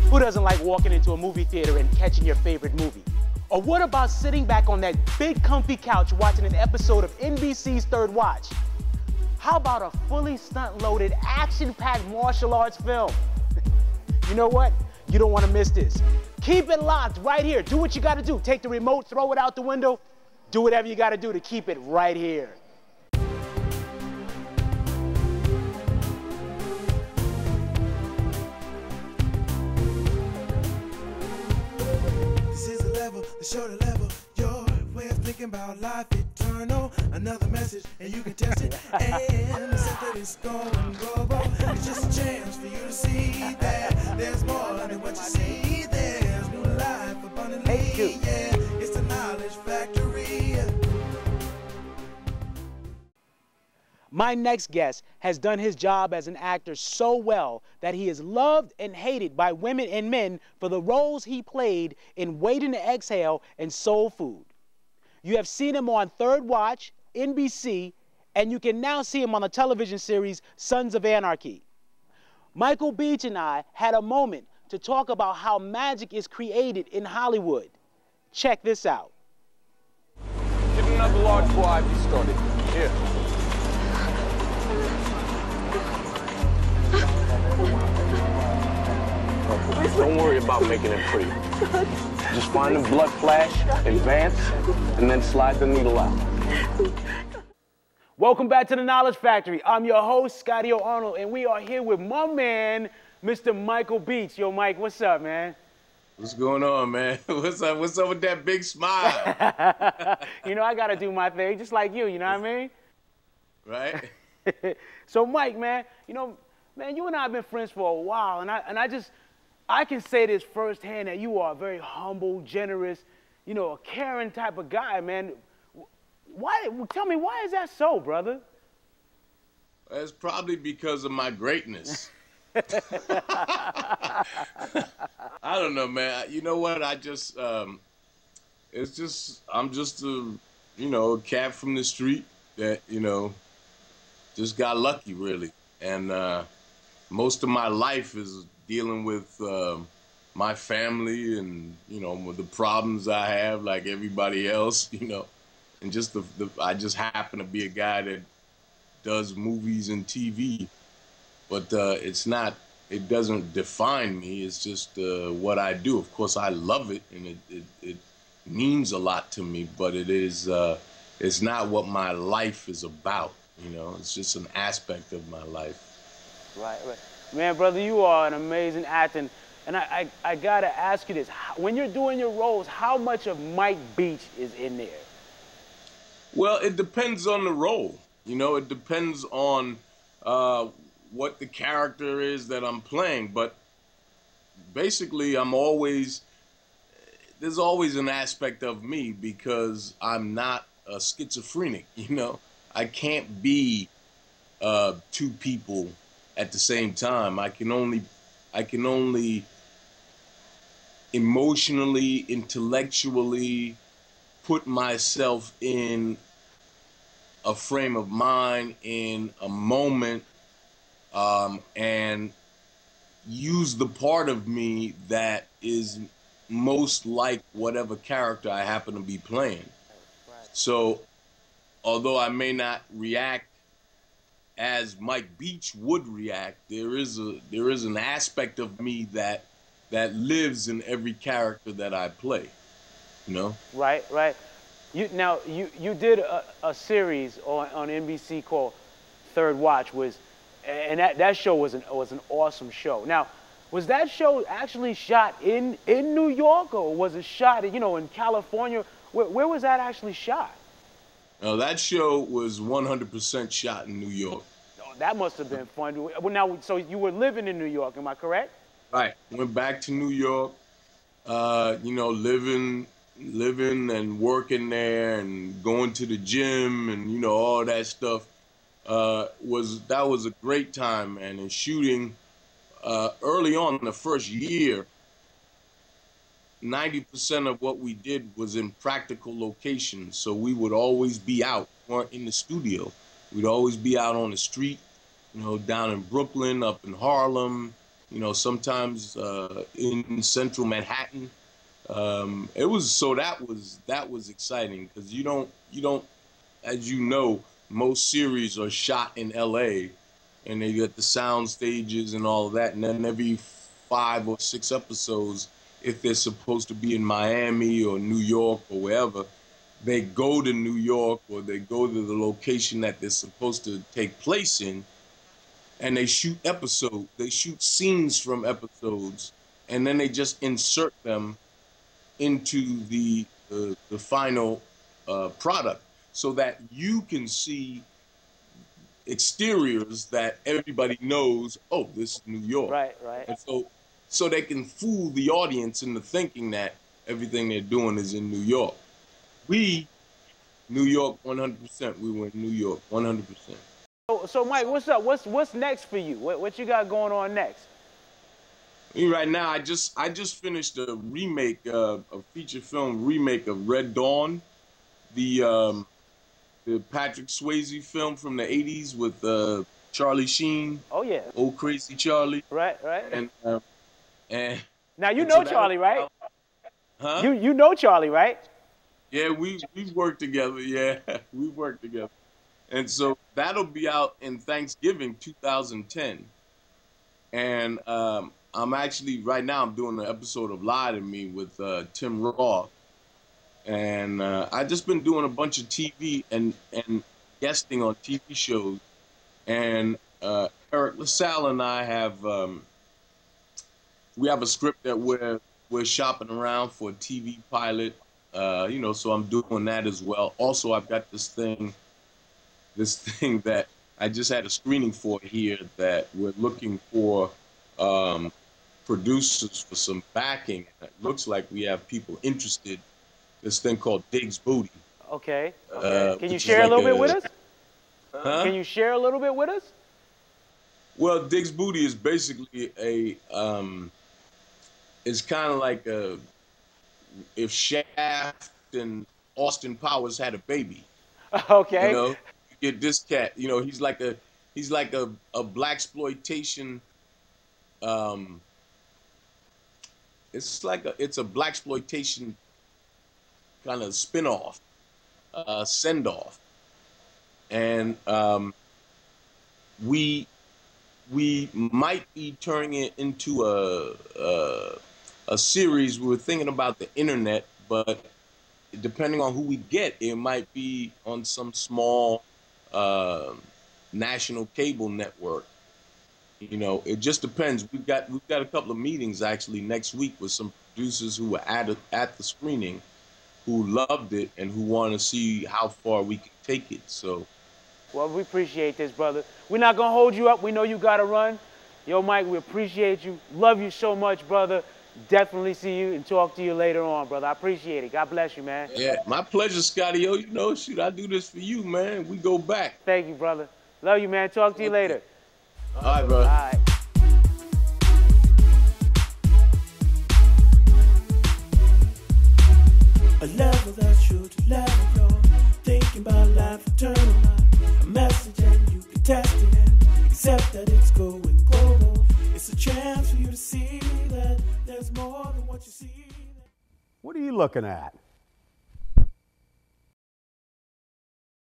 Who doesn't like walking into a movie theater and catching your favorite movie? Or what about sitting back on that big comfy couch watching an episode of NBC's Third Watch? How about a fully stunt-loaded, action-packed martial arts film? You know what? You don't want to miss this. Keep it locked right here. Do what you got to do. Take the remote, throw it out the window. Do whatever you got to do to keep it right here. This is a level, the show to level. Your way of thinking about life eternal. Another message, and you can test it. And the set that it's going global. It's just a chance for you to see that there's more than what you see. There's new life abundantly. Yeah, it's the knowledge factory. My next guest has done his job as an actor so well that he is loved and hated by women and men for the roles he played in Waiting to Exhale and Soul Food. You have seen him on Third Watch, NBC, and you can now see him on the television series Sons of Anarchy. Michael Beach and I had a moment to talk about how magic is created in Hollywood. Check this out. Get another large boy Ivy started. Here. Don't worry about making it pretty. Just find the blood flash, advance, and then slide the needle out. Welcome back to the Knowledge Factory. I'm your host, Scottio Arnold, and we are here with my man, Mr. Michael Beach. Yo, Mike, what's up, man? What's going on, man? What's up with that big smile? You know, I got to do my thing, just like you know what I mean? Right? So, Mike, man, you know, man, you and I have been friends for a while, and I can say this firsthand that you are a very humble, generous, you know, a caring type of guy, man. Tell me, why is that so, brother? It's probably because of my greatness. I don't know, man. You know what? I'm just a, you know, a cat from the street that, you know, just got lucky, really. And most of my life is dealing with my family and, you know, with the problems I have like everybody else, you know. And just I just happen to be a guy that does movies and TV, but it doesn't define me. It's just what I do. Of course, I love it, and it means a lot to me, but it's not what my life is about, you know. It's just an aspect of my life. Right. Man, brother, you are an amazing actor, and I gotta ask you this. When you're doing your roles, how much of Mike Beach is in there? Well, it depends on the role. You know, it depends on what the character is that I'm playing. But basically, there's always an aspect of me because I'm not a schizophrenic, you know. I can't be two people at the same time. I can only emotionally, intellectually put myself in a frame of mind, in a moment, and use the part of me that is most like whatever character I happen to be playing. So, although I may not react as Mike Beach would react, there is an aspect of me that lives in every character that I play. You know? Right. You did a series on NBC called Third Watch, and that show was an awesome show. Now, was that show actually shot in New York, or was it shot, you know, in California? Where was that actually shot? No, that show was 100% shot in New York. Oh, that must have been fun. Well, now, so you were living in New York, am I correct? Right. Went back to New York, you know, living and working there and going to the gym and, you know, all that stuff. That was a great time. And in shooting, early on in the first year, 90% of what we did was in practical locations. So we would always be out, we weren't in the studio. We'd always be out on the street, you know, down in Brooklyn, up in Harlem, You know, sometimes in central Manhattan. That was exciting because you don't, as you know, most series are shot in L.A. and they get the sound stages and all of that, and then every 5 or 6 episodes, if they're supposed to be in Miami or New York or wherever, they go to New York or they go to the location that they're supposed to take place in, and they shoot scenes from episodes, and then they just insert them into the final product so that you can see exteriors that everybody knows, oh, this is New York. Right, right. And so they can fool the audience into thinking that everything they're doing is in New York. New York 100%. We were in New York 100%. So Mike, what's up? What's next for you? What you got going on next? Right now, I just finished a remake, a feature film remake of Red Dawn, the Patrick Swayze film from the '80s with Charlie Sheen. Oh yeah. Old Crazy Charlie. Right. And now you know so Charlie, right? Huh? You know Charlie, right? Yeah, we've worked together. Yeah, we've worked together. And so that'll be out in Thanksgiving 2010. And I'm actually, right now, I'm doing an episode of Lie to Me with Tim Roth. And I've just been doing a bunch of TV and guesting on TV shows. And Eric LaSalle and I have, we have a script that we're shopping around for a TV pilot. You know, so I'm doing that as well. Also, I've got this thing that I just had a screening for here that we're looking for producers for some backing. It looks like we have people interested. This thing called Diggs Booty. Okay. Can you share like a little bit with us? Huh? Can you share a little bit with us? Well, Diggs Booty is basically it's kind of like if Shaft and Austin Powers had a baby. Okay. You know, you get this cat. You know, he's like a blaxploitation. It's a blaxploitation kind of spin-off, send-off, and we might be turning it into a series. We were thinking about the internet, but depending on who we get, it might be on some small national cable network. You know, it just depends. We've got a couple of meetings actually next week with some producers who were at the screening, who loved it and who want to see how far we can take it. So, well, we appreciate this, brother. We're not gonna hold you up. We know you gotta run. Yo, Mike, we appreciate you. Love you so much, brother. Definitely see you and talk to you later on, brother. I appreciate it. God bless you, man. Yeah, my pleasure, Scottio. You know, shoot, I do this for you, man. We go back. Thank you, brother. Love you, man. Talk to you later. All right, brother. All right. A level that's true to level you're thinking about life eternal. A message and you can test it and accept that it's going global. It's a chance for you to see that there's more than what you see. What are you looking at?